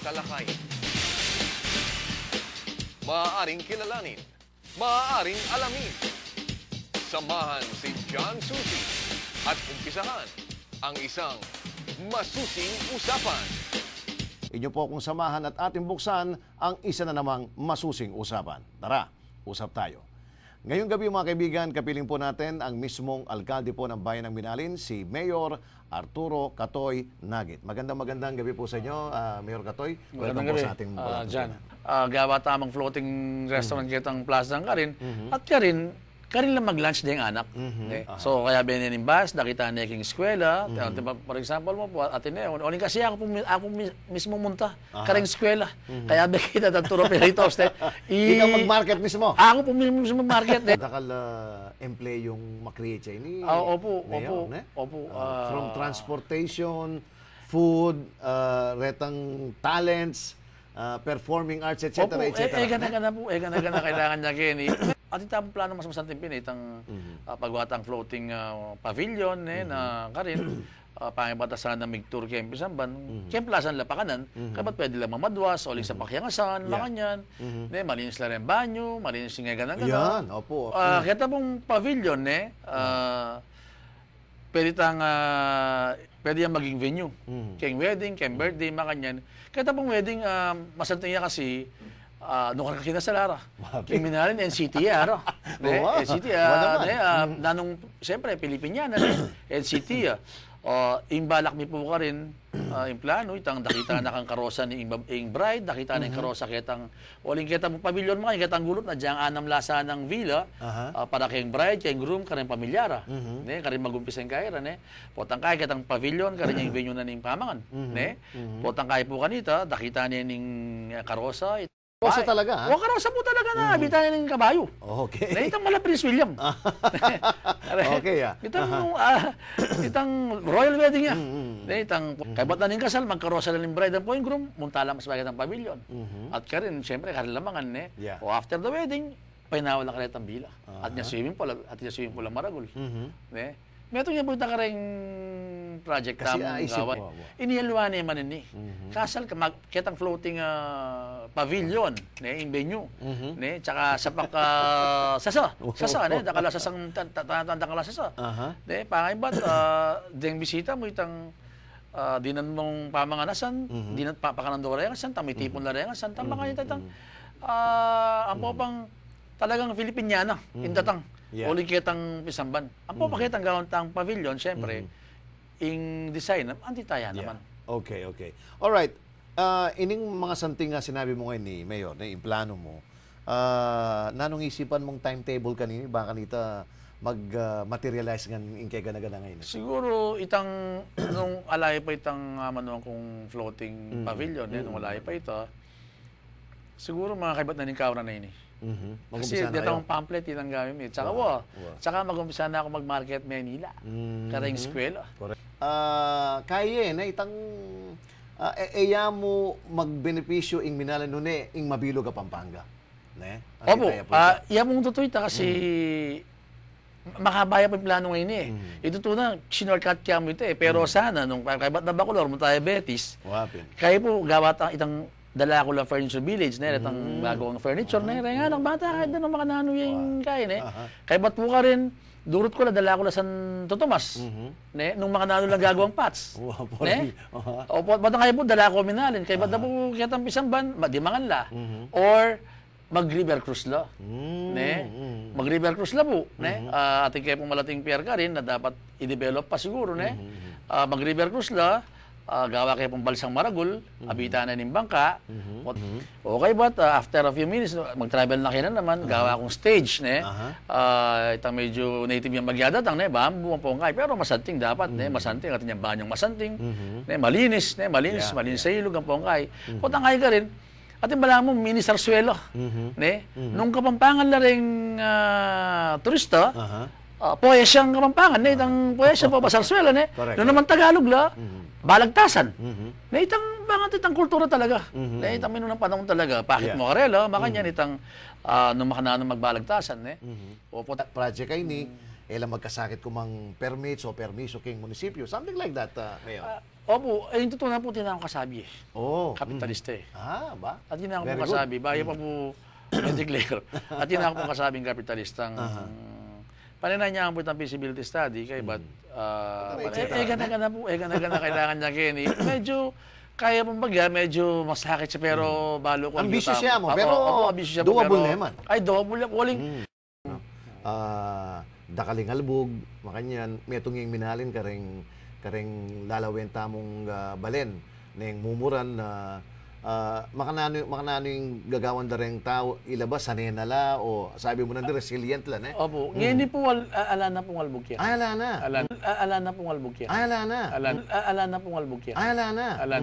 talakayin. Maaaring kilalanin, maaaring alamin. Samahan si John Susi at umpisahan ang isang masusing usapan. Inyo po akong samahan at ating buksan ang isa na namang masusing usapan. Tara, usap tayo. Ngayong gabi mga kaibigan, kapiling po natin ang mismong alkalde po ng Bayan ng Binalin, si Mayor Arturo Catoy Nagit. Magandang gabi po sa inyo, Mayor Catoy. Magandang gabi, sa ating Jan. Gawa tamang floating restaurant kitang Plaza ng Karin. At Karin lang mag-lunch din ang anak. So, kaya bininimbas, nakita na yung eskwela. For example mo po, Ateneo. Oling kasi ako mismo munta. Karing eskwela. Kaya kita taturo perito. Ikaw mag-market mismo? Ako po mismo mag-market. Dakal employ yung makreate siya ini. Opo. From transportation, food, retang talents, performing arts, etc. Opo, gana kailangan niya kini. At itang plano mas masanting pinitang pagwatang floating pavilion na Karin. Pangibatasan na mig-tour kayo Pisamban. Kemplasan lapakanan. Kabat pwede lang mamadwas, oling sa pakyangasan, makanyan. Malinis lang yung banyo, malinis yung ganang-ganang. Yan, opo. Kaya pong pavilion, pwede yung maging venue. Kaya wedding, kaya birthday, makanyan. Kaya pong wedding, masanting niya kasi nung kakakina sa Lara. Kriminalin, NCT, NCT, nanong, siyempre, Pilipiniana, NCT, yung balak mi po ka rin, yung plano, itang nakita na kang karosa ni yung bride, nakita na yung karosa kitang, waling kita mo pavilion mo, kitang gulot na diyang anam lasa ng villa, para kayong bride, kayong groom, karing pamilyara, karing mag-umpisa yung kairan, potang kaya kitang pavilion, karing yung venue na ning pamangan, potang kaya po kanita, nakita niya yung karosa, Karosa talaga, ha? Karosa po talaga na. Habitan niya ng kabayo. Okay. Itang mala Prince William. Okay, Itang royal wedding niya. Itang, kaibat na ning kasal, magkarosa na ng bride ang point groom, muntala mas bagay ng pavilion. At karin, siyempre, karilamangan, o after the wedding, painawa na karitang bila. At niya swimming pool, ang maragol. Meron niya po ita karing project tamang gawan. Inihaluan niya man ini. Kasal ka kitang floating pavilion, yung venue, tsaka sapak sasa, dakala sasang dakala sasa. Pangaibat ding bisita mo itang dinan mong pamanganasan, dinan pakanandoreasan, tamay tipon lareasan, tamang kanya itang ang popang talagang Filipiniana, indatang. Uling kitang Pisamban. Ang papakitang gawang tang pavilion, siyempre, yung design, antitaya naman. Okay. Alright. Ining mga santing nga sinabi mo ngayon ni Mayor, na yung plano mo, nanong isipan mong timetable kanini, baka kanita mag-materialize ng kay gana-gana ngayon? Siguro, nung alay pa itang manuang kong floating pavilion, nung alay pa ito, siguro mga kaibat na ning kaura na ini. Kasi dito ang pamphlet yun ang gamit. Tsaka mag-umpisa na ako mag-market Manila. Karing eskwela. Kaya na itang eya mo magbenepisyo ing Minalan nune ing mabilog a Pampanga. Opo. Iya mong tutoy ta kasi makabaya pa yung plano ngayon Ito na, sinortcut kaya mo ito Pero sana, nung kaibat na Bacolor, mo tayo Betis, kaya po gawat ang itang dala ko lang furniture village itang bagong furniture nga lang bata kahit na makanano yung kain kaya ba't po ka rin durot ko lang dala ko lang San Tomas nung makanano lang gagawang pots o ba't kaya po dala ko minalin kaya ba't na po kitang Pisamban di manganla or mag-river cruise la mag-river cruise la po ating kaya pong malating PR ka rin na dapat i-develop pa siguro mag-river cruise la gawa kayo pong balsang maragol, abitan na ng bangka. Okay, but after a few minutes, mag-travel na kayo na naman, gawa akong stage, itang medyo native yung magyadatang, bambu ang pongkay, pero masanting dapat, masanting, at yung banyong masanting, malinis sa ilog ang pongkay. Kutang kayo ka rin, at yung bala mo, mini sarsuelo, nung Kapampangan na rin turista, poesyang Kapampangan, itang poesya po, pasarsuelo, nung naman Tagalog la, balagtasan. Itang itang kultura talaga. Itang mino ng panahon talaga. Pakit mo karela, makanyan itang nung makananong magbalagtasan. Project kayo ni, magkasakit kumang permits o permiso king munisipyo. Something like that, Mayor. Opo, yung totoo na po tinakong kasabi eh. Oh. Kapitalista eh. Ba? At tinakong Very po kasabi, bayo pa po declare. At tinakong po kasabing kapitalistang paninanyahan po itong feasibility study kay ba't gana kailangan niya Kenny. Medyo kaya mong bagya, medyo masakit siya pero balo ko. Ambitious siya mo, pero doable naman. Ay, doable. Waling dakaling halbog, makanyan, metong yung minalin kareng lalawin tamong balen, neng mumuran na makanano yung gagawan da rin tao, ilabas, sanay nala, o sabi mo na resilient lang eh. Opo. Ngayon di po, ala na pong halbog yan. Ay, ala na. Ala na pong halbog yan. Ay, ala na. Ala na pong halbog yan. Ay, ala na. Ala